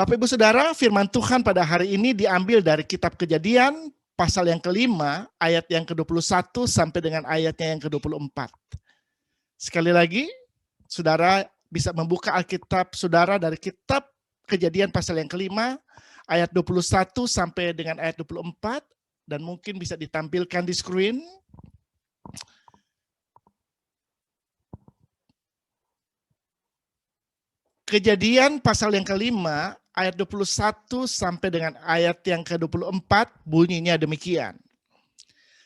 Bapak Ibu Saudara, firman Tuhan pada hari ini diambil dari kitab Kejadian pasal yang kelima, ayat yang ke-21 sampai dengan ayatnya yang ke-24. Sekali lagi, saudara bisa membuka Alkitab saudara dari kitab Kejadian pasal yang kelima, ayat 21 sampai dengan ayat 24, dan mungkin bisa ditampilkan di screen. Kejadian pasal yang kelima, ayat 21 sampai dengan ayat yang ke-24, bunyinya demikian.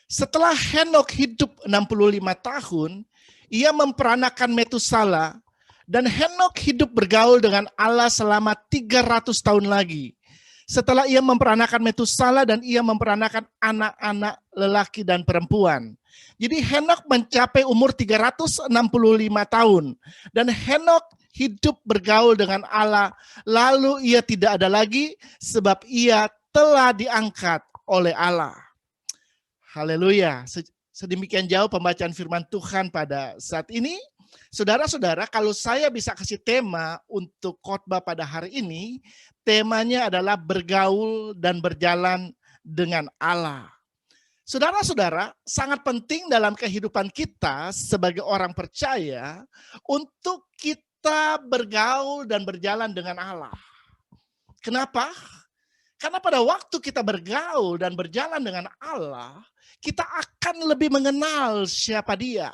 Setelah Henokh hidup 65 tahun, ia memperanakan Metusala, dan Henokh hidup bergaul dengan Allah selama 300 tahun lagi. Setelah ia memperanakan Metusala dan ia memperanakan anak-anak lelaki dan perempuan. Jadi Henokh mencapai umur 365 tahun. Dan Henokh hidup bergaul dengan Allah, lalu ia tidak ada lagi sebab ia telah diangkat oleh Allah. Haleluya. Sedemikian jauh pembacaan firman Tuhan pada saat ini. Saudara-saudara, kalau saya bisa kasih tema untuk khotbah pada hari ini, temanya adalah bergaul dan berjalan dengan Allah. Saudara-saudara, sangat penting dalam kehidupan kita sebagai orang percaya untuk kita bergaul dan berjalan dengan Allah. Kenapa? Karena pada waktu kita bergaul dan berjalan dengan Allah, kita akan lebih mengenal siapa Dia.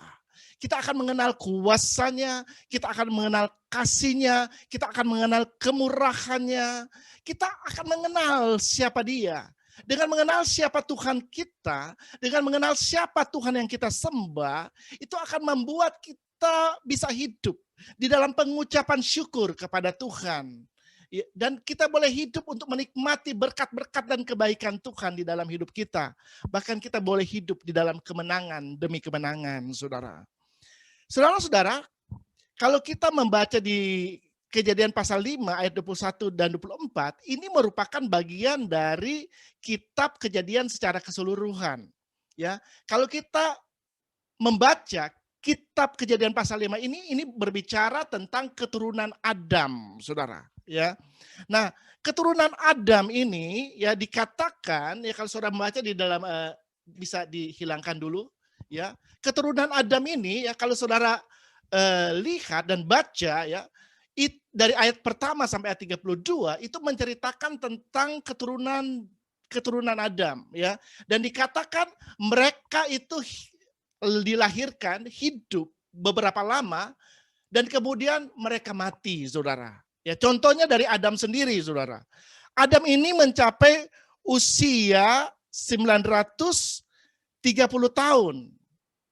Kita akan mengenal kuasanya, kita akan mengenal kasihnya, kita akan mengenal kemurahannya, kita akan mengenal siapa Dia. Dengan mengenal siapa Tuhan kita, dengan mengenal siapa Tuhan yang kita sembah, itu akan membuat kita bisa hidup di dalam pengucapan syukur kepada Tuhan. Dan kita boleh hidup untuk menikmati berkat-berkat dan kebaikan Tuhan di dalam hidup kita. Bahkan kita boleh hidup di dalam kemenangan demi kemenangan, saudara. Saudara-saudara, kalau kita membaca di Kejadian pasal 5 ayat 21 dan 24, ini merupakan bagian dari kitab Kejadian secara keseluruhan. Ya, kalau kita membaca kitab Kejadian pasal 5 ini berbicara tentang keturunan Adam, saudara. Ya, nah keturunan Adam ini ya dikatakan ya kalau saudara membaca di dalam bisa dihilangkan dulu ya, keturunan Adam ini ya kalau saudara lihat dan baca ya dari ayat pertama sampai ayat 32 itu menceritakan tentang keturunan Adam ya, dan dikatakan mereka itu dilahirkan hidup beberapa lama dan kemudian mereka mati, saudara. Ya, contohnya dari Adam sendiri, saudara. Adam ini mencapai usia 930 tahun.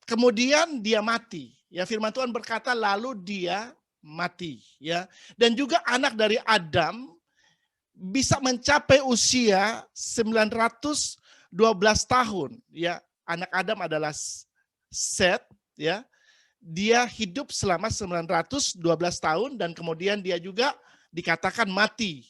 Kemudian dia mati. Ya, firman Tuhan berkata lalu dia mati. Ya, dan juga anak dari Adam bisa mencapai usia 912 tahun. Ya, anak Adam adalah Set. Ya. Dia hidup selama 912 tahun dan kemudian dia juga dikatakan mati.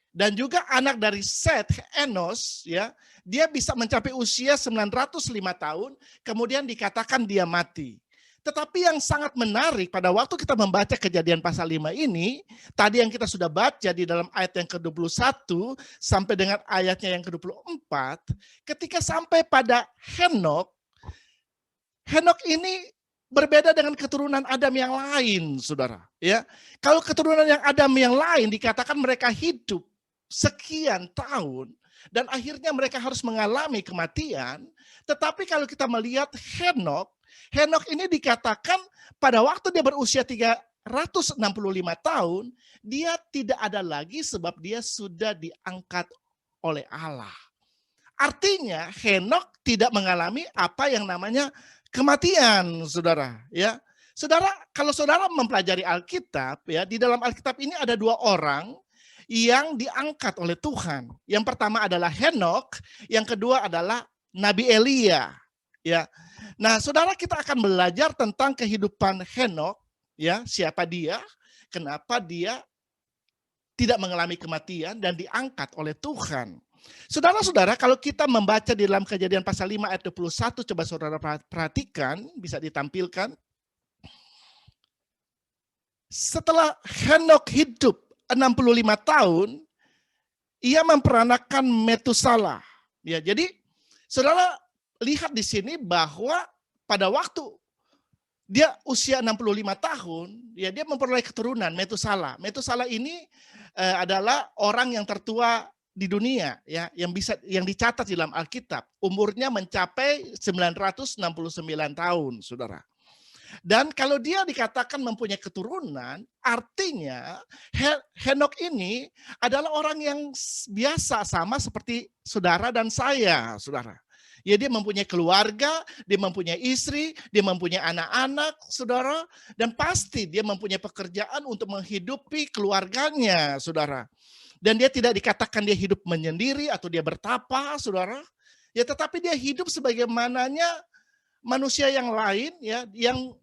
Dan juga anak dari Set, Enos, ya, dia bisa mencapai usia 905 tahun, kemudian dikatakan dia mati. Tetapi yang sangat menarik pada waktu kita membaca Kejadian pasal 5 ini, tadi yang kita sudah baca di dalam ayat yang ke-21 sampai dengan ayatnya yang ke-24, ketika sampai pada Henokh ini berbeda dengan keturunan Adam yang lain, saudara. Ya, kalau keturunan yang Adam yang lain dikatakan mereka hidup sekian tahun dan akhirnya mereka harus mengalami kematian. Tetapi kalau kita melihat Henokh ini dikatakan pada waktu dia berusia 365 tahun, dia tidak ada lagi sebab dia sudah diangkat oleh Allah. Artinya Henokh tidak mengalami apa yang namanya kematian, saudara. Ya, saudara, kalau saudara mempelajari Alkitab, ya di dalam Alkitab ini ada dua orang yang diangkat oleh Tuhan. Yang pertama adalah Henokh, yang kedua adalah Nabi Elia. Ya, nah saudara kita akan belajar tentang kehidupan Henokh. Ya, siapa dia, kenapa dia tidak mengalami kematian dan diangkat oleh Tuhan. Saudara-saudara, kalau kita membaca di dalam Kejadian pasal 5 ayat 21, coba saudara perhatikan, bisa ditampilkan. Setelah Henokh hidup tahun, ia memperanakan Metusala. Ya, jadi saudara lihat di sini bahwa pada waktu dia usia 65 tahun, ya dia memperoleh keturunan Metusala. Metusala ini adalah orang yang tertua di dunia, ya, yang dicatat di dalam Alkitab. Umurnya mencapai 969 tahun, saudara. Dan kalau dia dikatakan mempunyai keturunan, artinya Henok ini adalah orang yang biasa, sama seperti saudara dan saya, saudara. Ya, dia mempunyai keluarga, dia mempunyai istri, dia mempunyai anak-anak, saudara. Dan pasti dia mempunyai pekerjaan untuk menghidupi keluarganya, saudara. Dan dia tidak dikatakan dia hidup menyendiri atau dia bertapa, saudara. Ya, tetapi dia hidup sebagaimananya manusia yang lain, ya, yang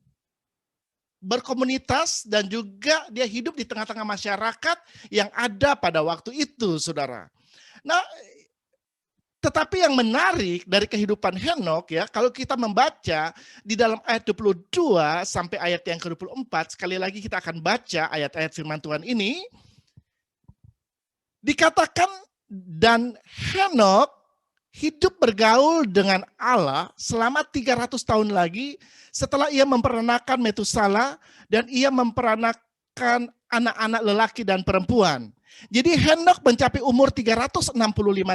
berkomunitas, dan juga dia hidup di tengah-tengah masyarakat yang ada pada waktu itu, saudara. Nah, tetapi yang menarik dari kehidupan Henok, ya, kalau kita membaca di dalam ayat 22 sampai ayat yang ke-24, sekali lagi kita akan baca ayat-ayat firman Tuhan ini. Dikatakan, dan Henok hidup bergaul dengan Allah selama 300 tahun lagi setelah ia memperanakan Metusala, dan ia memperanakan anak-anak lelaki dan perempuan. Jadi Henok mencapai umur 365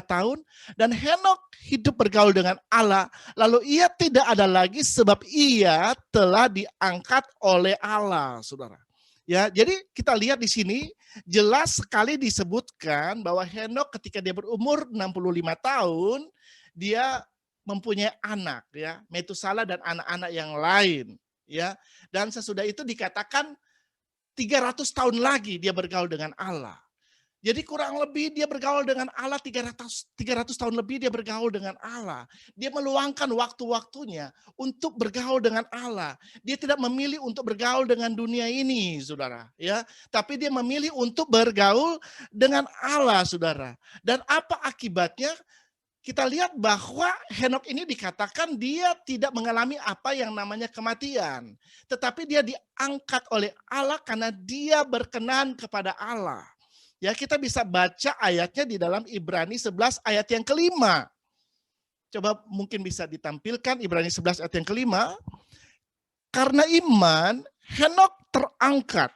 tahun, dan Henok hidup bergaul dengan Allah, lalu ia tidak ada lagi sebab ia telah diangkat oleh Allah, saudara. Ya, jadi kita lihat di sini jelas sekali disebutkan bahwa Henok ketika dia berumur 65 tahun, dia mempunyai anak, ya, Metusala dan anak-anak yang lain, ya. Dan sesudah itu dikatakan 300 tahun lagi dia bergaul dengan Allah. Jadi kurang lebih dia bergaul dengan Allah 300 tahun lebih dia bergaul dengan Allah. Dia meluangkan waktu-waktunya untuk bergaul dengan Allah. Dia tidak memilih untuk bergaul dengan dunia ini, saudara, ya. Tapi dia memilih untuk bergaul dengan Allah, saudara. Dan apa akibatnya? Kita lihat bahwa Henok ini dikatakan dia tidak mengalami apa yang namanya kematian. Tetapi dia diangkat oleh Allah karena dia berkenan kepada Allah. Ya, kita bisa baca ayatnya di dalam Ibrani 11 ayat yang kelima. Coba mungkin bisa ditampilkan Ibrani 11 ayat yang kelima. Karena iman, Henok terangkat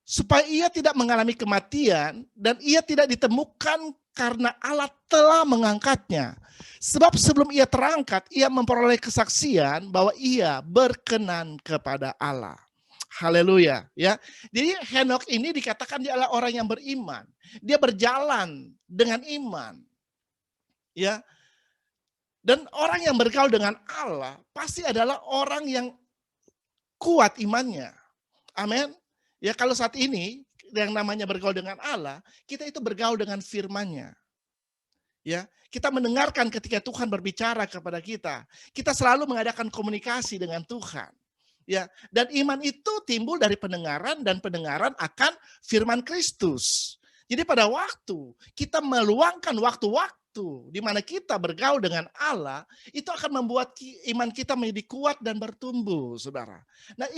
supaya ia tidak mengalami kematian, dan ia tidak ditemukan karena Allah telah mengangkatnya. Sebab sebelum ia terangkat, ia memperoleh kesaksian bahwa ia berkenan kepada Allah. Haleluya, ya. Jadi Henok ini dikatakan dia adalah orang yang beriman. Dia berjalan dengan iman. Ya. Dan orang yang bergaul dengan Allah pasti adalah orang yang kuat imannya. Amin. Ya, kalau saat ini yang namanya bergaul dengan Allah, kita itu bergaul dengan firman-Nya. Ya, kita mendengarkan ketika Tuhan berbicara kepada kita. Kita selalu mengadakan komunikasi dengan Tuhan. Ya, dan iman itu timbul dari pendengaran, dan pendengaran akan firman Kristus. Jadi pada waktu kita meluangkan waktu-waktu di mana kita bergaul dengan Allah, itu akan membuat iman kita menjadi kuat dan bertumbuh, saudara. Nah,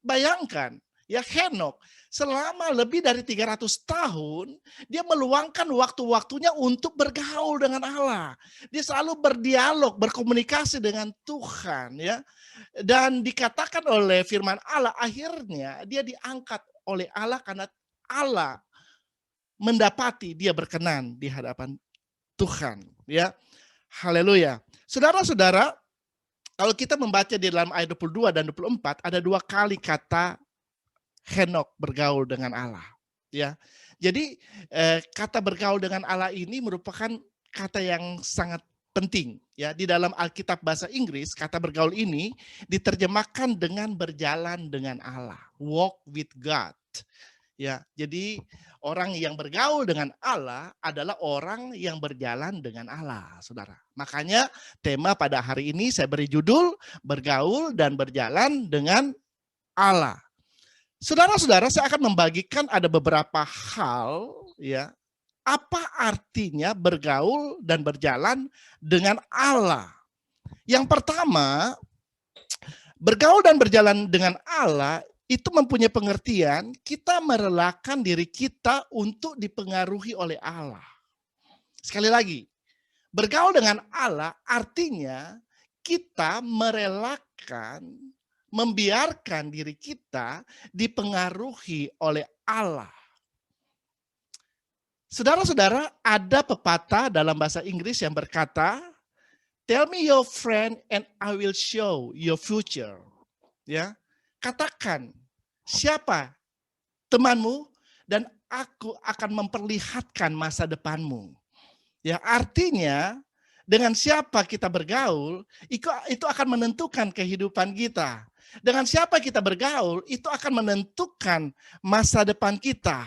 bayangkan, ya, Henok selama lebih dari 300 tahun, dia meluangkan waktu-waktunya untuk bergaul dengan Allah. Dia selalu berdialog, berkomunikasi dengan Tuhan, ya. Dan dikatakan oleh firman Allah, akhirnya dia diangkat oleh Allah karena Allah mendapati dia berkenan di hadapan Tuhan, ya. Haleluya. Saudara-saudara, kalau kita membaca di dalam ayat 22 dan 24, ada 2 kali kata Henok bergaul dengan Allah, ya. Jadi kata bergaul dengan Allah ini merupakan kata yang sangat penting, ya. Di dalam Alkitab bahasa Inggris, kata bergaul ini diterjemahkan dengan berjalan dengan Allah, walk with God. Ya, jadi orang yang bergaul dengan Allah adalah orang yang berjalan dengan Allah, saudara. Makanya tema pada hari ini saya beri judul bergaul dan berjalan dengan Allah. Saudara-saudara, saya akan membagikan ada beberapa hal, ya. Apa artinya bergaul dan berjalan dengan Allah? Yang pertama, bergaul dan berjalan dengan Allah itu mempunyai pengertian kita merelakan diri kita untuk dipengaruhi oleh Allah. Sekali lagi, bergaul dengan Allah artinya kita merelakan, membiarkan diri kita dipengaruhi oleh Allah. Saudara-saudara, ada pepatah dalam bahasa Inggris yang berkata, "Tell me your friend and I will show your future." Ya, katakan siapa temanmu dan aku akan memperlihatkan masa depanmu. Ya, artinya dengan siapa kita bergaul, itu akan menentukan kehidupan kita. Dengan siapa kita bergaul, itu akan menentukan masa depan kita.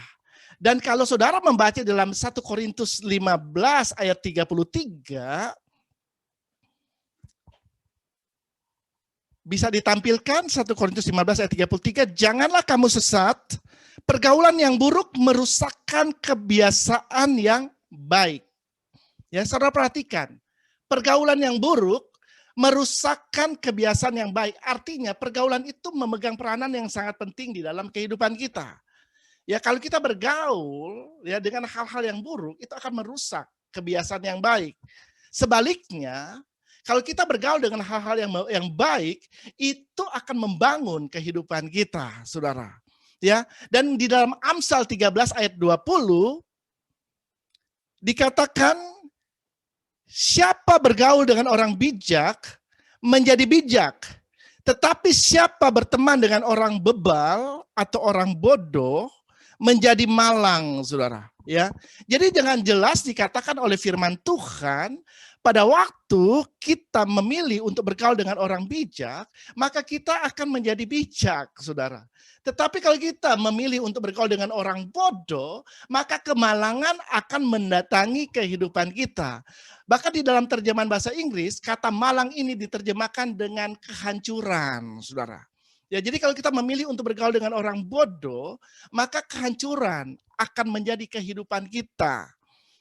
Dan kalau saudara membaca dalam 1 Korintus 15 ayat 33, bisa ditampilkan 1 Korintus 15 ayat 33, janganlah kamu sesat, pergaulan yang buruk merusakkan kebiasaan yang baik. Ya, saudara perhatikan, pergaulan yang buruk merusakkan kebiasaan yang baik. Artinya pergaulan itu memegang peranan yang sangat penting di dalam kehidupan kita. Ya, kalau kita bergaul ya dengan hal-hal yang buruk, itu akan merusak kebiasaan yang baik. Sebaliknya, kalau kita bergaul dengan hal-hal yang baik, itu akan membangun kehidupan kita, saudara. Ya, dan di dalam Amsal 13 ayat 20 dikatakan, siapa bergaul dengan orang bijak menjadi bijak, tetapi siapa berteman dengan orang bebal atau orang bodoh menjadi malang, saudara. Ya, jadi dengan jelas dikatakan oleh firman Tuhan, pada waktu kita memilih untuk bergaul dengan orang bijak, maka kita akan menjadi bijak, saudara. Tetapi kalau kita memilih untuk bergaul dengan orang bodoh, maka kemalangan akan mendatangi kehidupan kita. Bahkan di dalam terjemahan bahasa Inggris, kata malang ini diterjemahkan dengan kehancuran, saudara. Ya, jadi kalau kita memilih untuk bergaul dengan orang bodoh, maka kehancuran akan menjadi kehidupan kita.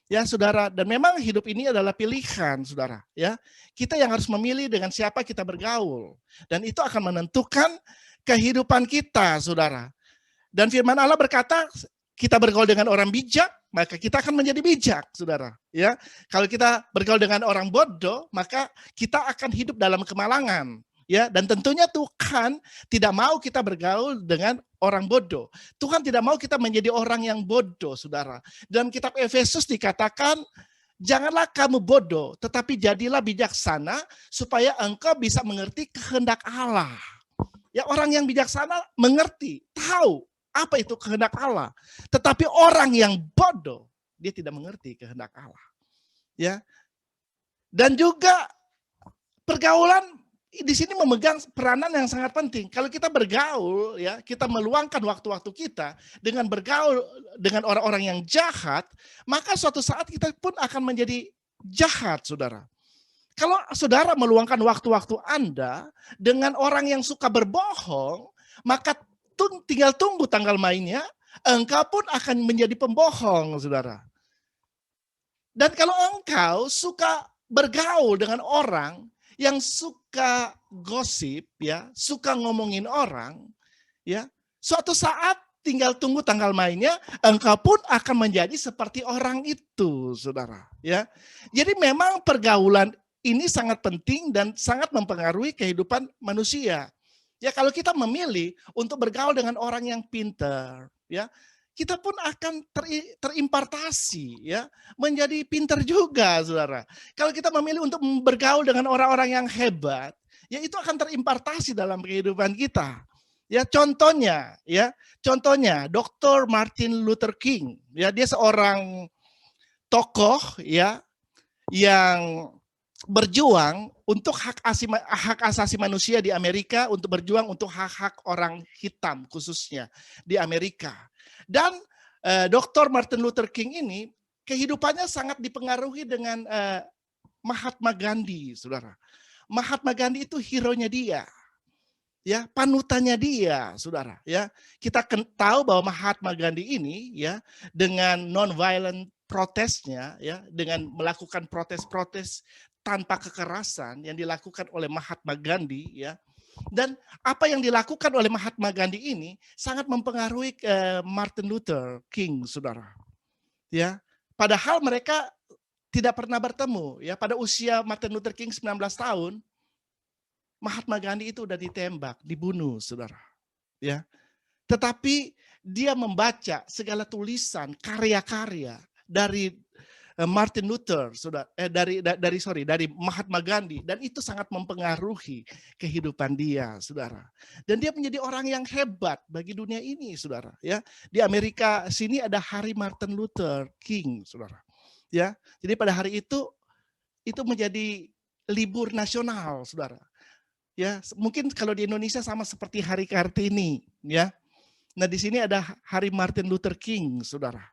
Ya, saudara, dan memang hidup ini adalah pilihan, saudara. Ya, kita yang harus memilih dengan siapa kita bergaul, dan itu akan menentukan kehidupan kita, saudara. Dan firman Allah berkata, kita bergaul dengan orang bijak, maka kita akan menjadi bijak, saudara. Ya, kalau kita bergaul dengan orang bodoh, maka kita akan hidup dalam kemalangan. Ya, dan tentunya Tuhan tidak mau kita bergaul dengan orang bodoh. Tuhan tidak mau kita menjadi orang yang bodoh, saudara. Dalam kitab Efesus dikatakan, janganlah kamu bodoh, tetapi jadilah bijaksana supaya engkau bisa mengerti kehendak Allah. Ya, orang yang bijaksana mengerti, tahu apa itu kehendak Allah. Tetapi orang yang bodoh, dia tidak mengerti kehendak Allah. Ya. Dan juga pergaulan di sini memegang peranan yang sangat penting. Kalau kita bergaul, ya, kita meluangkan waktu-waktu kita dengan bergaul dengan orang-orang yang jahat, maka suatu saat kita pun akan menjadi jahat, saudara. Kalau saudara meluangkan waktu-waktu Anda dengan orang yang suka berbohong, maka tinggal tunggu tanggal mainnya, engkau pun akan menjadi pembohong, saudara. Dan kalau engkau suka bergaul dengan orang yang suka gosip, ya, suka ngomongin orang, ya, suatu saat tinggal tunggu tanggal mainnya, engkau pun akan menjadi seperti orang itu, saudara. Ya, jadi memang pergaulan ini sangat penting dan sangat mempengaruhi kehidupan manusia. Ya, kalau kita memilih untuk bergaul dengan orang yang pintar, ya, kita pun akan terimpartasi, ya, menjadi pintar juga, saudara. Kalau kita memilih untuk bergaul dengan orang-orang yang hebat, ya, itu akan terimpartasi dalam kehidupan kita. Ya, contohnya Dr. Martin Luther King, ya, dia seorang tokoh, ya, yang berjuang untuk hak asasi manusia di Amerika, untuk berjuang untuk hak-hak orang hitam khususnya di Amerika. Dan Dr. Martin Luther King ini kehidupannya sangat dipengaruhi dengan Mahatma Gandhi, saudara. Mahatma Gandhi itu hero-nya dia, ya, panutannya dia, saudara. Ya, kita tahu bahwa Mahatma Gandhi ini, ya, dengan non-violent protesnya, ya, dengan melakukan protes-protes tanpa kekerasan yang dilakukan oleh Mahatma Gandhi, ya, Dan apa yang dilakukan oleh Mahatma Gandhi ini sangat mempengaruhi Martin Luther King, saudara. Ya, padahal mereka tidak pernah bertemu. Ya, pada usia Martin Luther King 19 tahun, Mahatma Gandhi itu udah ditembak, dibunuh, saudara. Ya, tetapi dia membaca segala tulisan, karya-karya dari Martin Luther, dari Mahatma Gandhi, dan itu sangat mempengaruhi kehidupan dia, saudara. Dan dia menjadi orang yang hebat bagi dunia ini, saudara. Ya, di Amerika sini ada Hari Martin Luther King, saudara. Ya, jadi pada hari itu menjadi libur nasional, saudara. Ya, mungkin kalau di Indonesia sama seperti Hari Kartini, ya. Nah, di sini ada Hari Martin Luther King, saudara.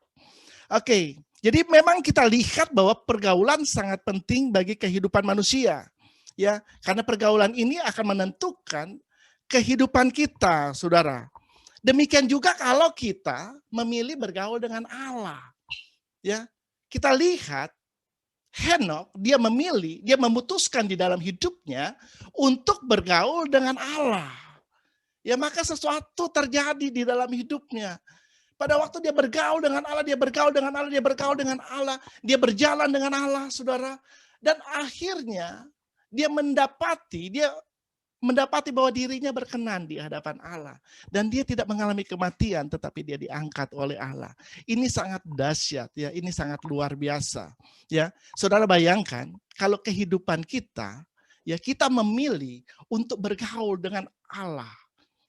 Oke, jadi memang kita lihat bahwa pergaulan sangat penting bagi kehidupan manusia. Ya, karena pergaulan ini akan menentukan kehidupan kita, saudara. Demikian juga kalau kita memilih bergaul dengan Allah. Ya, kita lihat Henok, dia memutuskan di dalam hidupnya untuk bergaul dengan Allah. Ya, maka sesuatu terjadi di dalam hidupnya. Pada waktu dia bergaul dengan Allah, dia bergaul dengan Allah, dia bergaul dengan Allah, dia berjalan dengan Allah, saudara. Dan akhirnya dia mendapati bahwa dirinya berkenan di hadapan Allah. Dan dia tidak mengalami kematian, tetapi dia diangkat oleh Allah. Ini sangat dahsyat, ya. Ini sangat luar biasa, ya. Saudara bayangkan kalau kehidupan kita, ya, kita memilih untuk bergaul dengan Allah,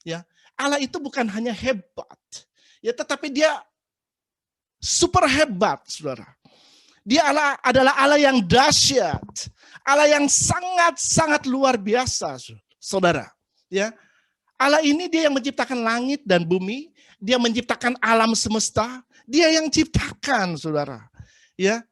ya. Allah itu bukan hanya hebat, ya, tetapi dia super hebat, saudara. Dia adalah Allah yang dahsyat, Allah yang sangat-sangat luar biasa, saudara. Ya, Allah ini dia yang menciptakan langit dan bumi, dia menciptakan alam semesta, dia yang ciptakan, saudara. Ya,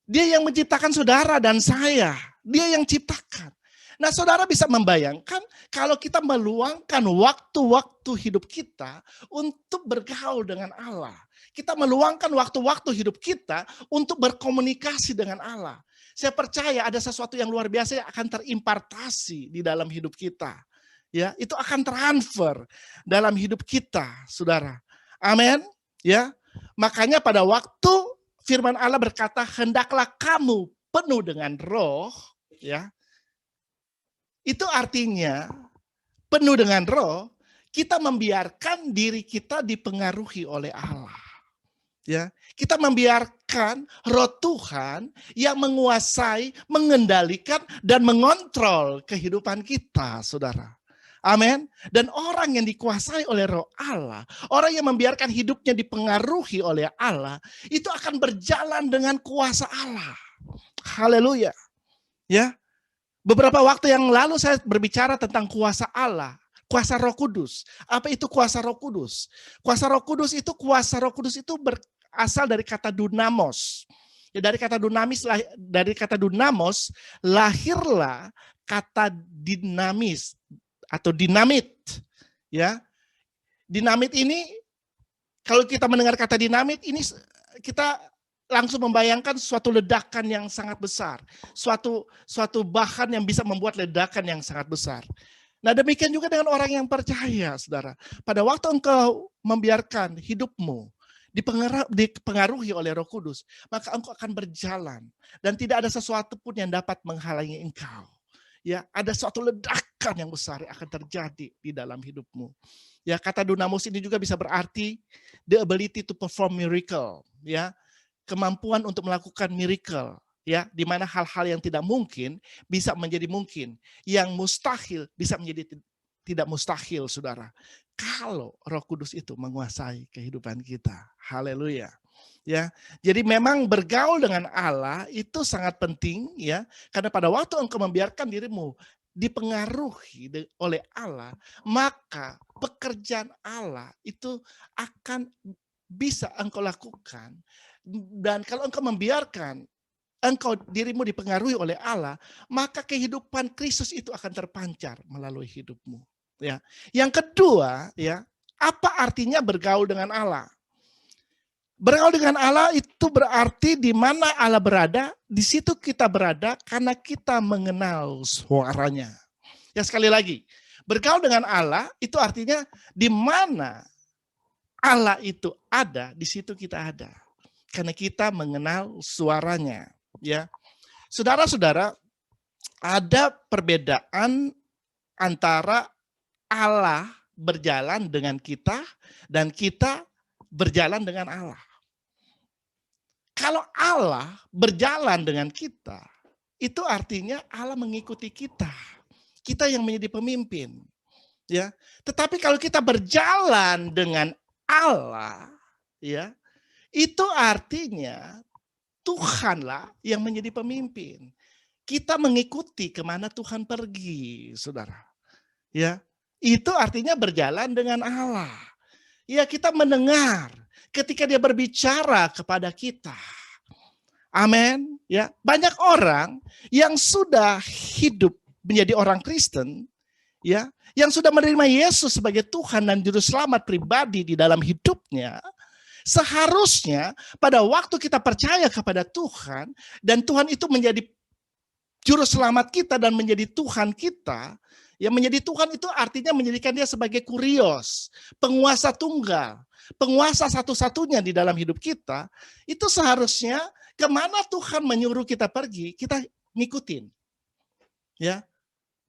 dia yang menciptakan saudara dan saya, dia yang ciptakan. Nah, saudara bisa membayangkan kalau kita meluangkan waktu-waktu hidup kita untuk bergaul dengan Allah. Kita meluangkan waktu-waktu hidup kita untuk berkomunikasi dengan Allah. Saya percaya ada sesuatu yang luar biasa yang akan terimpartasi di dalam hidup kita. Ya, itu akan transfer dalam hidup kita, saudara. Amin. Ya, makanya pada waktu firman Allah berkata, hendaklah kamu penuh dengan roh, ya. Itu artinya penuh dengan roh, kita membiarkan diri kita dipengaruhi oleh Allah. Ya, kita membiarkan roh Tuhan yang menguasai, mengendalikan dan mengontrol kehidupan kita, saudara. Amin. Dan orang yang dikuasai oleh roh Allah, orang yang membiarkan hidupnya dipengaruhi oleh Allah, itu akan berjalan dengan kuasa Allah. Haleluya. Ya. Beberapa waktu yang lalu saya berbicara tentang kuasa Allah, kuasa Roh Kudus. Apa itu kuasa Roh Kudus? Kuasa Roh Kudus itu berasal dari kata dunamos. Ya, dari kata dunamos lahirlah kata dinamis atau dinamit. Ya. Dinamit ini, kalau kita mendengar kata dinamit ini, kita langsung membayangkan suatu ledakan yang sangat besar, suatu bahan yang bisa membuat ledakan yang sangat besar. Nah, demikian juga dengan orang yang percaya, saudara. Pada waktu engkau membiarkan hidupmu dipengaruhi oleh Roh Kudus, maka engkau akan berjalan dan tidak ada sesuatu pun yang dapat menghalangi engkau. Ya, ada suatu ledakan yang besar yang akan terjadi di dalam hidupmu. Ya, kata dunamos ini juga bisa berarti the ability to perform miracle, ya. Kemampuan untuk melakukan miracle, ya, di mana hal-hal yang tidak mungkin bisa menjadi mungkin, yang mustahil bisa menjadi tidak mustahil, saudara. Kalau Roh Kudus itu menguasai kehidupan kita, haleluya. Ya, jadi memang bergaul dengan Allah itu sangat penting, ya, karena pada waktu engkau membiarkan dirimu dipengaruhi oleh Allah, maka pekerjaan Allah itu akan bisa engkau lakukan. Dan kalau engkau membiarkan dirimu dipengaruhi oleh Allah, maka kehidupan Kristus itu akan terpancar melalui hidupmu. Ya. Yang kedua, ya, apa artinya bergaul dengan Allah? Bergaul dengan Allah itu berarti di mana Allah berada, di situ kita berada karena kita mengenal suaranya. Ya sekali lagi, bergaul dengan Allah itu artinya di mana Allah itu ada, di situ kita ada. Karena kita mengenal suaranya. Ya, saudara-saudara, ada perbedaan antara Allah berjalan dengan kita dan kita berjalan dengan Allah. Kalau Allah berjalan dengan kita, itu artinya Allah mengikuti kita. Kita yang menjadi pemimpin. Ya, tetapi kalau kita berjalan dengan Allah, ya, itu artinya Tuhanlah yang menjadi pemimpin. Kita mengikuti kemana Tuhan pergi, saudara. Ya, itu artinya berjalan dengan Allah. Ya, kita mendengar ketika dia berbicara kepada kita. Amin. Ya, banyak orang yang sudah hidup menjadi orang Kristen, ya, yang sudah menerima Yesus sebagai Tuhan dan juru selamat pribadi di dalam hidupnya. Seharusnya pada waktu kita percaya kepada Tuhan dan Tuhan itu menjadi juru selamat kita dan menjadi Tuhan kita, ya, menjadi Tuhan itu artinya menjadikan dia sebagai kurios, penguasa tunggal, penguasa satu-satunya di dalam hidup kita. Itu seharusnya kemana Tuhan menyuruh kita pergi, kita ngikutin. Ya,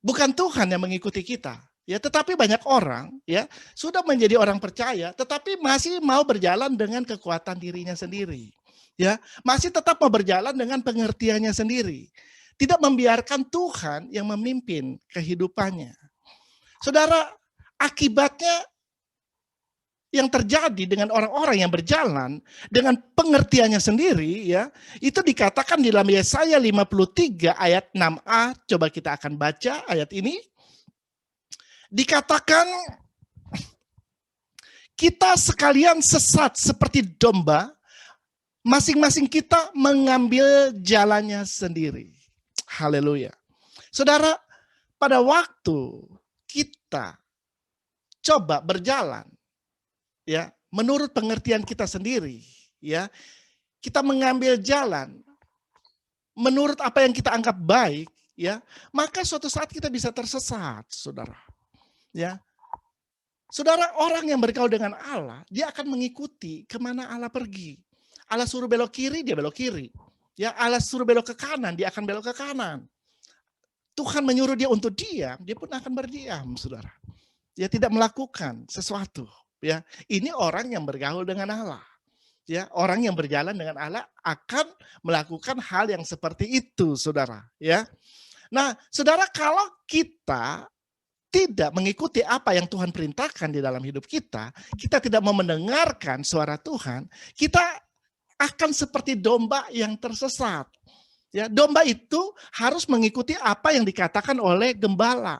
bukan Tuhan yang mengikuti kita. Ya, tetapi banyak orang, ya, sudah menjadi orang percaya, tetapi masih mau berjalan dengan kekuatan dirinya sendiri. Ya, masih tetap mau berjalan dengan pengertiannya sendiri. Tidak membiarkan Tuhan yang memimpin kehidupannya. Saudara, akibatnya yang terjadi dengan orang-orang yang berjalan dengan pengertiannya sendiri, ya, itu dikatakan di dalam Yesaya 53 ayat 6a. Coba kita akan baca ayat ini. Dikatakan, kita sekalian sesat seperti domba, masing-masing kita mengambil jalannya sendiri. Haleluya. Saudara, pada waktu kita coba berjalan, ya, menurut pengertian kita sendiri, ya, kita mengambil jalan menurut apa yang kita anggap baik, ya, maka suatu saat kita bisa tersesat, saudara. Ya, saudara, orang yang bergaul dengan Allah, dia akan mengikuti kemana Allah pergi. Allah suruh belok kiri, dia belok kiri. Ya, Allah suruh belok ke kanan, dia akan belok ke kanan. Tuhan menyuruh dia untuk diam, dia pun akan berdiam, saudara. Dia tidak melakukan sesuatu. Ya, ini orang yang bergaul dengan Allah. Ya, orang yang berjalan dengan Allah akan melakukan hal yang seperti itu, saudara. Ya, nah, saudara, kalau kita tidak mengikuti apa yang Tuhan perintahkan di dalam hidup kita, kita tidak mau mendengarkan suara Tuhan, kita akan seperti domba yang tersesat. Ya, domba itu harus mengikuti apa yang dikatakan oleh gembala.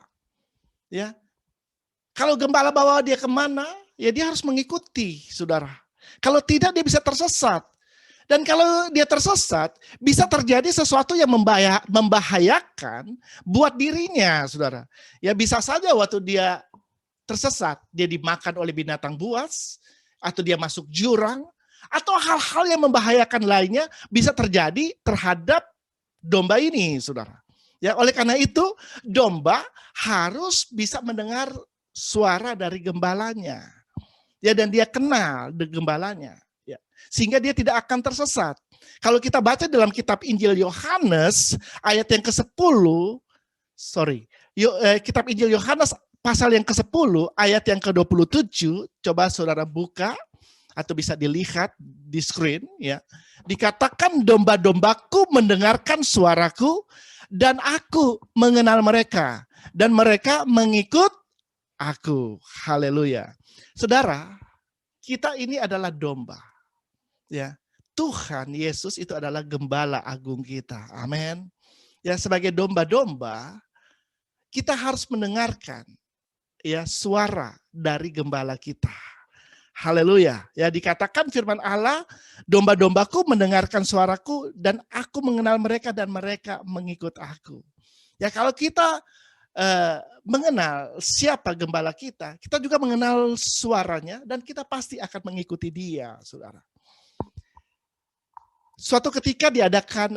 Ya, kalau gembala bawa dia kemana, ya dia harus mengikuti, saudara. Kalau tidak, dia bisa tersesat. Dan kalau dia tersesat, bisa terjadi sesuatu yang membahayakan buat dirinya, saudara. Ya, bisa saja waktu dia tersesat, dia dimakan oleh binatang buas, atau dia masuk jurang, atau hal-hal yang membahayakan lainnya bisa terjadi terhadap domba ini, saudara. Ya, oleh karena itu, domba harus bisa mendengar suara dari gembalanya. Ya, dan dia kenal gembalanya. Sehingga dia tidak akan tersesat. Kalau kita baca dalam kitab Injil Yohanes ayat yang ke-10, kitab Injil Yohanes pasal yang ke-10 ayat yang ke-27, coba saudara buka atau bisa dilihat di screen, ya. Dikatakan, domba-dombaku mendengarkan suaraku dan aku mengenal mereka dan mereka mengikut aku. Haleluya. Saudara, kita ini adalah domba. Ya, Tuhan Yesus itu adalah gembala agung kita. Amin. Ya, sebagai domba-domba, kita harus mendengarkan, ya, suara dari gembala kita. Haleluya. Ya, dikatakan firman Allah, domba-dombaku mendengarkan suaraku dan aku mengenal mereka dan mereka mengikut aku. Ya, kalau kita mengenal siapa gembala kita juga mengenal suaranya dan kita pasti akan mengikuti dia, saudara. Suatu ketika diadakan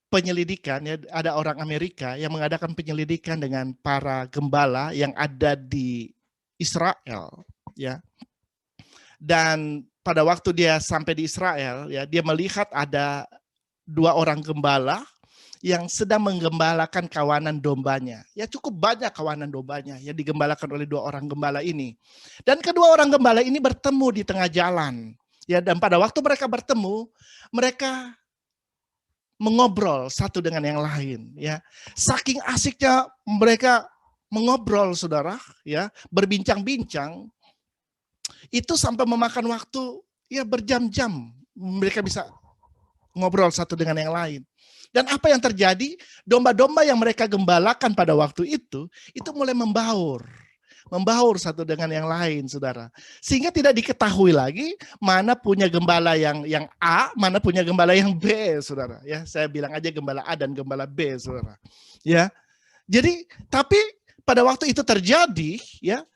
penyelidikan, ya, ada orang Amerika yang mengadakan penyelidikan dengan para gembala yang ada di Israel, ya. Dan pada waktu dia sampai di Israel, ya, dia melihat ada 2 orang gembala yang sedang menggembalakan kawanan dombanya. Ya, cukup banyak kawanan dombanya yang digembalakan oleh 2 orang gembala ini. Dan kedua orang gembala ini bertemu di tengah jalan. Ya, dan pada waktu mereka bertemu, mereka mengobrol satu dengan yang lain, ya. Saking asiknya mereka mengobrol, saudara, ya, berbincang-bincang, itu sampai memakan waktu ya berjam-jam. Mereka bisa ngobrol satu dengan yang lain. Dan apa yang terjadi? Domba-domba yang mereka gembalakan pada waktu itu mulai membaur satu dengan yang lain, saudara. Sehingga tidak diketahui lagi mana punya gembala yang A, mana punya gembala yang B, saudara. Ya, saya bilang aja gembala A dan gembala B, saudara. Ya, jadi tapi pada waktu itu terjadi, ya,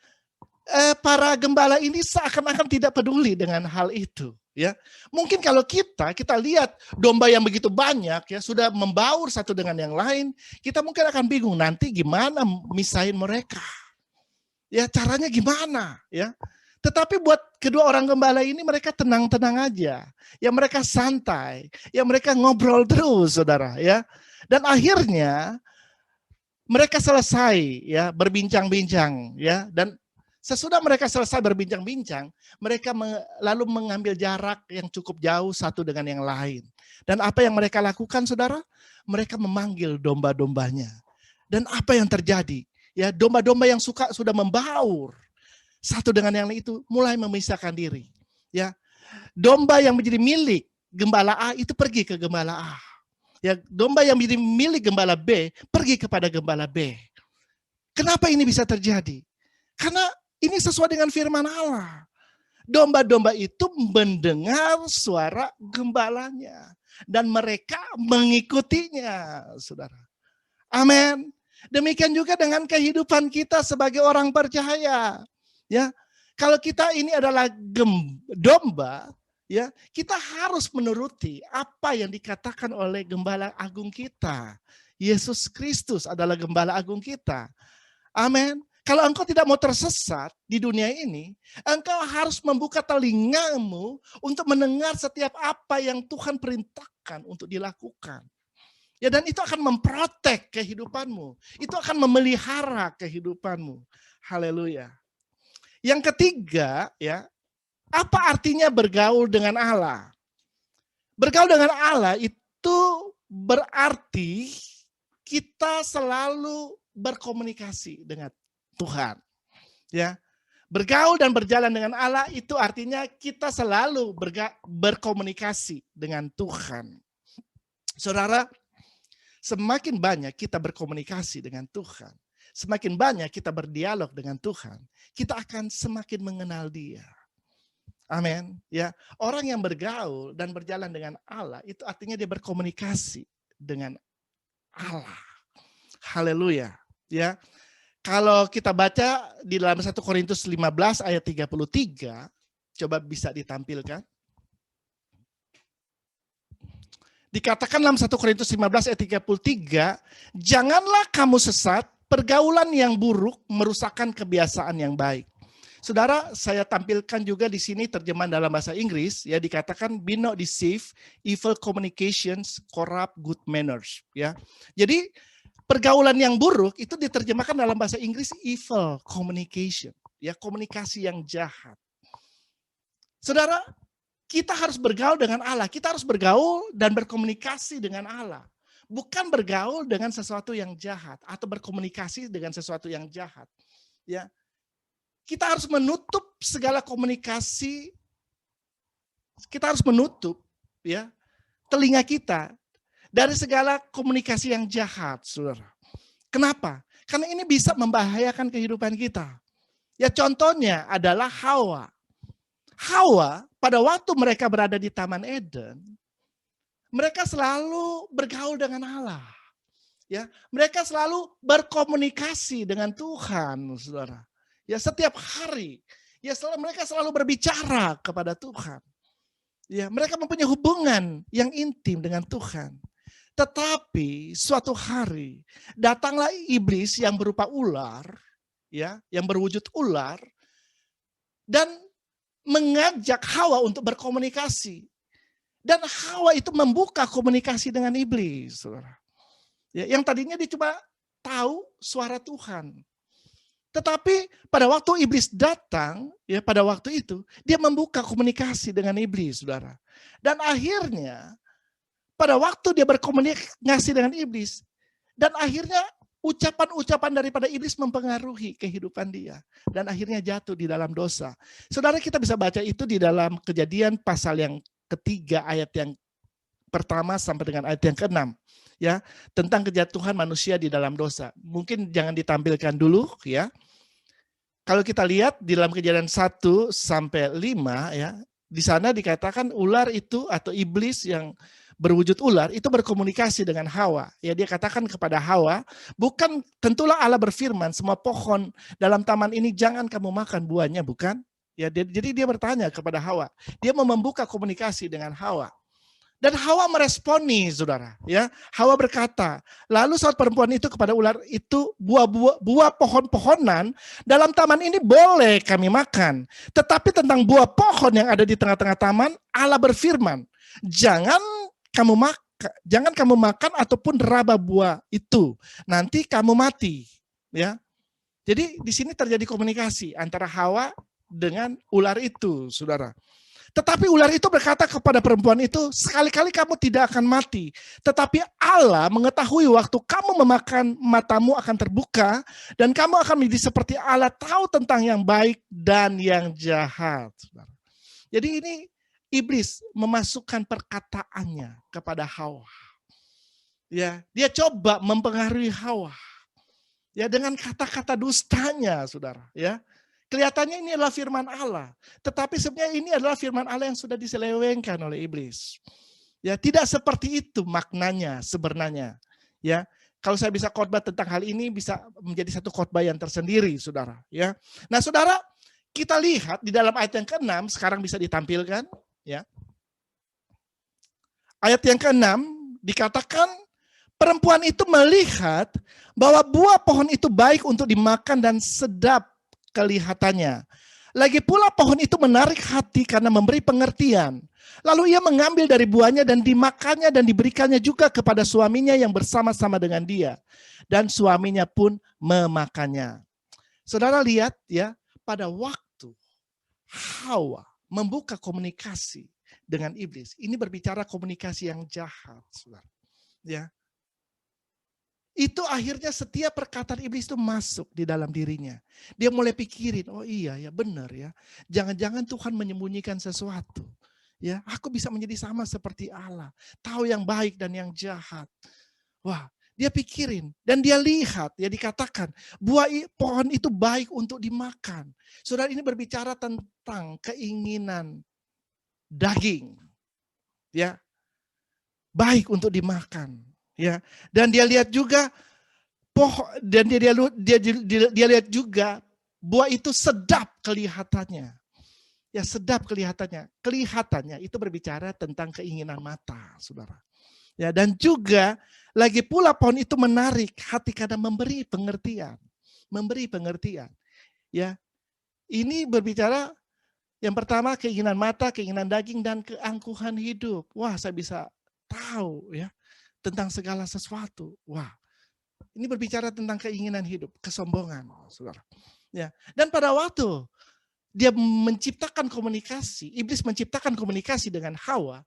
para gembala ini seakan-akan tidak peduli dengan hal itu. Ya, mungkin kalau kita lihat domba yang begitu banyak, ya, sudah membaur satu dengan yang lain, kita mungkin akan bingung nanti gimana misahin mereka. Ya, caranya gimana, ya? Tetapi buat kedua orang gembala ini mereka tenang-tenang aja. Ya, mereka santai. Ya, mereka ngobrol terus, saudara, ya. Dan akhirnya mereka selesai, ya, berbincang-bincang, ya. Dan sesudah mereka selesai berbincang-bincang, mereka lalu mengambil jarak yang cukup jauh satu dengan yang lain. Dan apa yang mereka lakukan, saudara? Mereka memanggil domba-dombanya. Dan apa yang terjadi? Ya, domba-domba yang sudah membaur satu dengan yang lain itu mulai memisahkan diri. Ya, domba yang menjadi milik gembala A itu pergi ke gembala A. Ya, domba yang menjadi milik gembala B pergi kepada gembala B. Kenapa ini bisa terjadi? Karena ini sesuai dengan firman Allah. Domba-domba itu mendengar suara gembalanya dan mereka mengikutinya, saudara. Amin. Demikian juga dengan kehidupan kita sebagai orang percaya. Ya, kalau kita ini adalah domba, ya, kita harus menuruti apa yang dikatakan oleh gembala agung kita. Yesus Kristus adalah gembala agung kita. Amin. Kalau engkau tidak mau tersesat di dunia ini, engkau harus membuka telingamu untuk mendengar setiap apa yang Tuhan perintahkan untuk dilakukan. Ya, dan itu akan memprotek kehidupanmu. Itu akan memelihara kehidupanmu. Haleluya. Yang ketiga, ya, apa artinya bergaul dengan Allah? Bergaul dengan Allah itu berarti kita selalu berkomunikasi dengan Tuhan. Ya. Bergaul dan berjalan dengan Allah itu artinya kita selalu berkomunikasi dengan Tuhan. Saudara, semakin banyak kita berkomunikasi dengan Tuhan, semakin banyak kita berdialog dengan Tuhan, kita akan semakin mengenal Dia. Amin. Ya, orang yang bergaul dan berjalan dengan Allah itu artinya dia berkomunikasi dengan Allah. Haleluya. Ya. Kalau kita baca di dalam 1 Korintus 15 ayat 33, coba bisa ditampilkan. Dikatakan dalam 1 Korintus 15 ayat 33, janganlah kamu sesat, pergaulan yang buruk merusakkan kebiasaan yang baik. Saudara, saya tampilkan juga di sini terjemahan dalam bahasa Inggris, ya, dikatakan be not deceived, evil communications corrupt good manners, ya. Jadi pergaulan yang buruk itu diterjemahkan dalam bahasa Inggris evil communication, ya, komunikasi yang jahat. Saudara, kita harus bergaul dengan Allah. Kita harus bergaul dan berkomunikasi dengan Allah. Bukan bergaul dengan sesuatu yang jahat atau berkomunikasi dengan sesuatu yang jahat. Ya. Kita harus menutup segala komunikasi. Kita harus menutup, ya, telinga kita dari segala komunikasi yang jahat, saudara. Kenapa? Karena ini bisa membahayakan kehidupan kita. Ya, contohnya adalah Hawa. Hawa, pada waktu mereka berada di Taman Eden, mereka selalu bergaul dengan Allah. Ya, mereka selalu berkomunikasi dengan Tuhan, saudara. Ya, setiap hari, ya, mereka selalu berbicara kepada Tuhan. Ya, mereka mempunyai hubungan yang intim dengan Tuhan. Tetapi suatu hari datanglah iblis yang berupa ular, ya, yang berwujud ular, dan mengajak Hawa untuk berkomunikasi. Dan Hawa itu membuka komunikasi dengan iblis, saudara. Ya, yang tadinya dia cuma tahu suara Tuhan. Tetapi pada waktu iblis datang, ya pada waktu itu, dia membuka komunikasi dengan iblis, saudara. Dan akhirnya, pada waktu dia berkomunikasi dengan iblis, dan akhirnya ucapan-ucapan daripada iblis mempengaruhi kehidupan dia. Dan akhirnya jatuh di dalam dosa. Saudara, kita bisa baca itu di dalam Kejadian pasal yang ketiga, ayat yang pertama sampai dengan ayat yang ke-6. Ya, tentang kejatuhan manusia di dalam dosa. Mungkin jangan ditampilkan dulu, ya. Kalau kita lihat di dalam Kejadian 1 sampai 5, ya, di sana dikatakan ular itu atau iblis yang berwujud ular itu berkomunikasi dengan Hawa. Ya, dia katakan kepada Hawa, bukan tentulah Allah berfirman semua pohon dalam taman ini jangan kamu makan buahnya, bukan? Ya, jadi dia bertanya kepada Hawa. Dia mau membuka komunikasi dengan Hawa. Dan Hawa meresponi, saudara. Ya, Hawa berkata, lalu saat perempuan itu kepada ular itu, buah pohon-pohonan dalam taman ini boleh kami makan. Tetapi tentang buah pohon yang ada di tengah-tengah taman, Allah berfirman, jangan kamu makan ataupun raba buah itu, nanti kamu mati. Ya, jadi di sini terjadi komunikasi antara Hawa dengan ular itu, saudara. Tetapi ular itu berkata kepada perempuan itu, sekali-kali kamu tidak akan mati. Tetapi Allah mengetahui waktu kamu memakan, matamu akan terbuka, dan kamu akan menjadi seperti Allah, tahu tentang yang baik dan yang jahat. Jadi ini iblis memasukkan perkataannya kepada Hawa. Ya, dia coba mempengaruhi Hawa. Ya, dengan kata-kata dustanya, saudara. Ya. Kelihatannya ini adalah firman Allah, tetapi sebenarnya ini adalah firman Allah yang sudah diselewengkan oleh iblis. Ya, tidak seperti itu maknanya sebenarnya. Ya, kalau saya bisa khotbah tentang hal ini bisa menjadi satu khotbah yang tersendiri, saudara. Ya, nah saudara, kita lihat di dalam ayat yang ke-6 sekarang bisa ditampilkan. Ya, ayat yang ke-6 dikatakan perempuan itu melihat bahwa buah pohon itu baik untuk dimakan dan sedap kelihatannya. Lagi pula pohon itu menarik hati karena memberi pengertian. Lalu ia mengambil dari buahnya dan dimakannya dan diberikannya juga kepada suaminya yang bersama-sama dengan dia. Dan suaminya pun memakannya. Saudara lihat ya, pada waktu Hawa membuka komunikasi dengan iblis, ini berbicara komunikasi yang jahat, saudara. Ya. Itu akhirnya setiap perkataan iblis itu masuk di dalam dirinya. Dia mulai pikirin, oh iya ya benar ya. Jangan-jangan Tuhan menyembunyikan sesuatu. Ya, aku bisa menjadi sama seperti Allah. Tahu yang baik dan yang jahat. Wah, dia pikirin dan dia lihat, ya dikatakan buah pohon itu baik untuk dimakan. Saudara, ini berbicara tentang keinginan daging. Ya. Baik untuk dimakan. Ya, dan dia lihat juga dan dia lihat juga buah itu sedap kelihatannya. Ya, sedap kelihatannya. Kelihatannya itu berbicara tentang keinginan mata, saudara. Ya, dan juga lagi pula pohon itu menarik hati karena memberi pengertian. Memberi pengertian. Ya. Ini berbicara yang pertama keinginan mata, keinginan daging dan keangkuhan hidup. Wah, saya bisa tahu ya tentang segala sesuatu. Wah, ini berbicara tentang keinginan hidup, kesombongan, saudara. Ya, dan pada waktu dia menciptakan komunikasi, iblis menciptakan komunikasi dengan Hawa,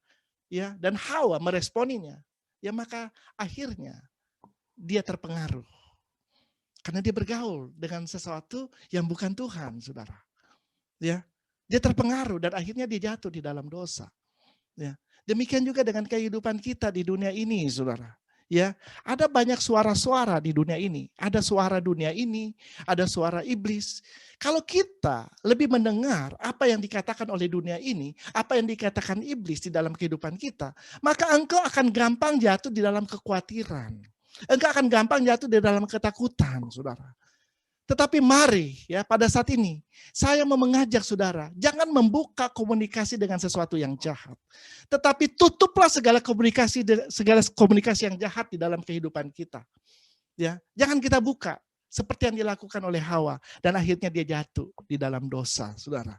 ya, dan Hawa meresponinya, ya maka akhirnya dia terpengaruh karena dia bergaul dengan sesuatu yang bukan Tuhan, saudara. Ya, dia terpengaruh dan akhirnya dia jatuh di dalam dosa. Ya. Demikian juga dengan kehidupan kita di dunia ini, saudara. Ya, ada banyak suara-suara di dunia ini. Ada suara dunia ini, ada suara iblis. Kalau kita lebih mendengar apa yang dikatakan oleh dunia ini, apa yang dikatakan iblis di dalam kehidupan kita, maka engkau akan gampang jatuh di dalam kekhawatiran. Engkau akan gampang jatuh di dalam ketakutan, saudara. Tetapi mari ya pada saat ini saya mau mengajak saudara, jangan membuka komunikasi dengan sesuatu yang jahat. Tetapi tutuplah segala komunikasi yang jahat di dalam kehidupan kita. Ya, jangan kita buka seperti yang dilakukan oleh Hawa dan akhirnya dia jatuh di dalam dosa, saudara.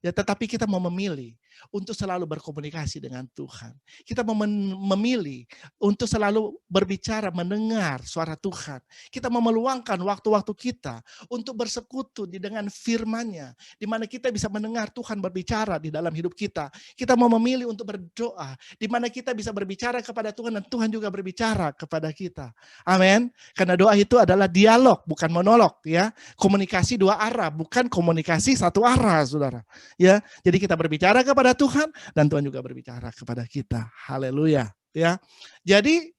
Ya, tetapi kita mau memilih untuk selalu berkomunikasi dengan Tuhan. Kita mau memilih untuk selalu berbicara, mendengar suara Tuhan. Kita mau meluangkan waktu-waktu kita untuk bersekutu dengan firman-Nya, di mana kita bisa mendengar Tuhan berbicara di dalam hidup kita. Kita mau memilih untuk berdoa, di mana kita bisa berbicara kepada Tuhan dan Tuhan juga berbicara kepada kita. Amin. Karena doa itu adalah dialog, bukan monolog, ya. Komunikasi dua arah, bukan komunikasi satu arah, saudara. Ya, jadi kita berbicara kepada Tuhan dan Tuhan juga berbicara kepada kita. Haleluya, ya. Jadi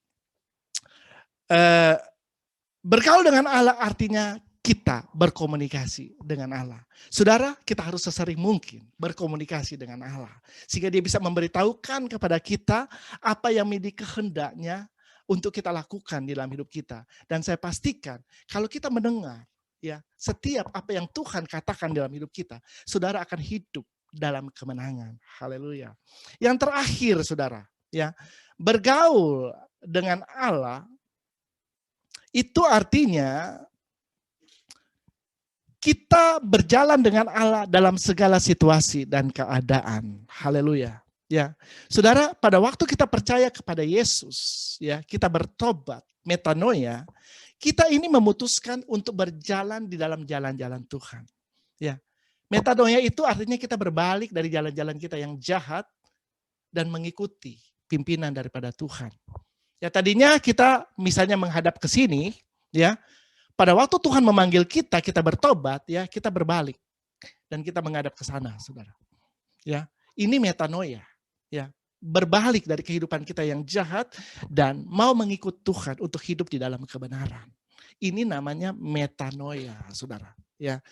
bergaul dengan Allah artinya kita berkomunikasi dengan Allah. Saudara, kita harus sesering mungkin berkomunikasi dengan Allah sehingga dia bisa memberitahukan kepada kita apa yang menjadi kehendaknya untuk kita lakukan di dalam hidup kita. Dan saya pastikan kalau kita mendengar ya, setiap apa yang Tuhan katakan dalam hidup kita, saudara akan hidup dalam kemenangan. Haleluya. Yang terakhir, saudara, ya, bergaul dengan Allah itu artinya kita berjalan dengan Allah dalam segala situasi dan keadaan. Haleluya. Ya, saudara, pada waktu kita percaya kepada Yesus, ya, kita bertobat, metanoia, kita ini memutuskan untuk berjalan di dalam jalan-jalan Tuhan. Ya. Metanoia itu artinya kita berbalik dari jalan-jalan kita yang jahat dan mengikuti pimpinan daripada Tuhan. Ya, tadinya kita misalnya menghadap ke sini, ya. Pada waktu Tuhan memanggil kita, kita bertobat, ya, kita berbalik dan kita menghadap ke sana, saudara. Ya, ini metanoia, ya. Berbalik dari kehidupan kita yang jahat dan mau mengikut Tuhan untuk hidup di dalam kebenaran. Ini namanya metanoia, saudara. Ya.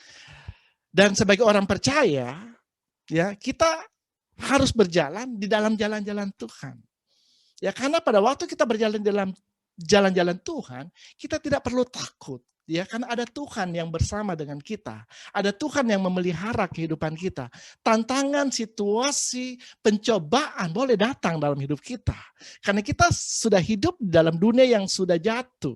Dan sebagai orang percaya, ya, kita harus berjalan di dalam jalan-jalan Tuhan. Ya, karena pada waktu kita berjalan dalam jalan-jalan Tuhan, kita tidak perlu takut. Ya, karena ada Tuhan yang bersama dengan kita. Ada Tuhan yang memelihara kehidupan kita. Tantangan, situasi, pencobaan boleh datang dalam hidup kita. Karena kita sudah hidup dalam dunia yang sudah jatuh.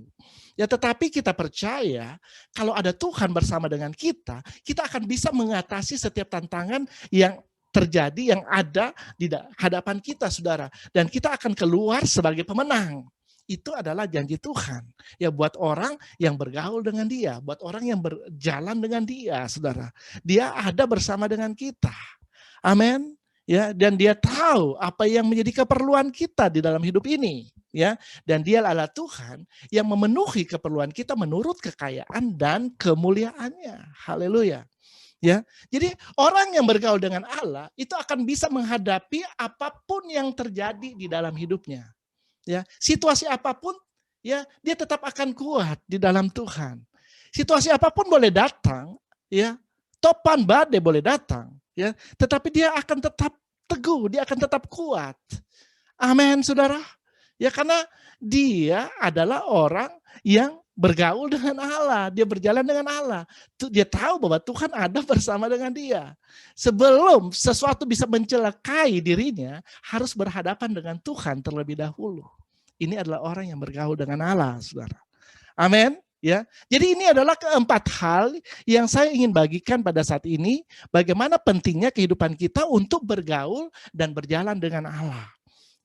Ya, tetapi kita percaya kalau ada Tuhan bersama dengan kita, kita akan bisa mengatasi setiap tantangan yang terjadi, yang ada di hadapan kita, saudara. Dan kita akan keluar sebagai pemenang. Itu adalah janji Tuhan. Ya, buat orang yang bergaul dengan Dia, buat orang yang berjalan dengan Dia, saudara. Dia ada bersama dengan kita. Amin. Ya, dan Dia tahu apa yang menjadi keperluan kita di dalam hidup ini. Ya, dan Dia adalah Tuhan yang memenuhi keperluan kita menurut kekayaan dan kemuliaannya. Haleluya. Ya, jadi orang yang bergaul dengan Allah itu akan bisa menghadapi apapun yang terjadi di dalam hidupnya. Ya, situasi apapun, ya, dia tetap akan kuat di dalam Tuhan. Situasi apapun boleh datang, ya, topan badai boleh datang, ya, tetapi dia akan tetap teguh, dia akan tetap kuat. Amin, saudara. Ya, karena dia adalah orang yang bergaul dengan Allah, dia berjalan dengan Allah. Dia tahu bahwa Tuhan ada bersama dengan dia. Sebelum sesuatu bisa mencelakai dirinya, harus berhadapan dengan Tuhan terlebih dahulu. Ini adalah orang yang bergaul dengan Allah, saudara. Amin. Ya, jadi ini adalah keempat hal yang saya ingin bagikan pada saat ini. Bagaimana pentingnya kehidupan kita untuk bergaul dan berjalan dengan Allah.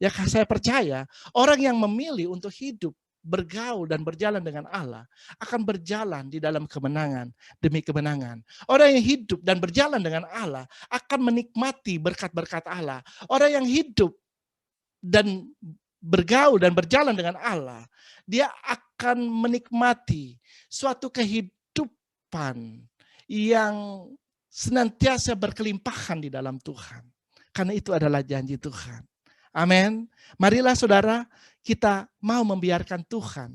Ya, saya percaya orang yang memilih untuk hidup, bergaul dan berjalan dengan Allah akan berjalan di dalam kemenangan demi kemenangan. Orang yang hidup dan berjalan dengan Allah akan menikmati berkat-berkat Allah. Orang yang hidup dan bergaul dan berjalan dengan Allah, dia akan menikmati suatu kehidupan yang senantiasa berkelimpahan di dalam Tuhan. Karena itu adalah janji Tuhan. Amin. Marilah saudara, kita mau membiarkan Tuhan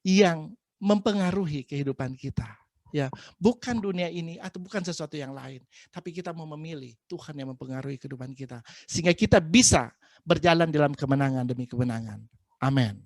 yang mempengaruhi kehidupan kita. Ya, bukan dunia ini atau bukan sesuatu yang lain, tapi kita mau memilih Tuhan yang mempengaruhi kehidupan kita sehingga kita bisa berjalan dalam kemenangan demi kemenangan. Amin.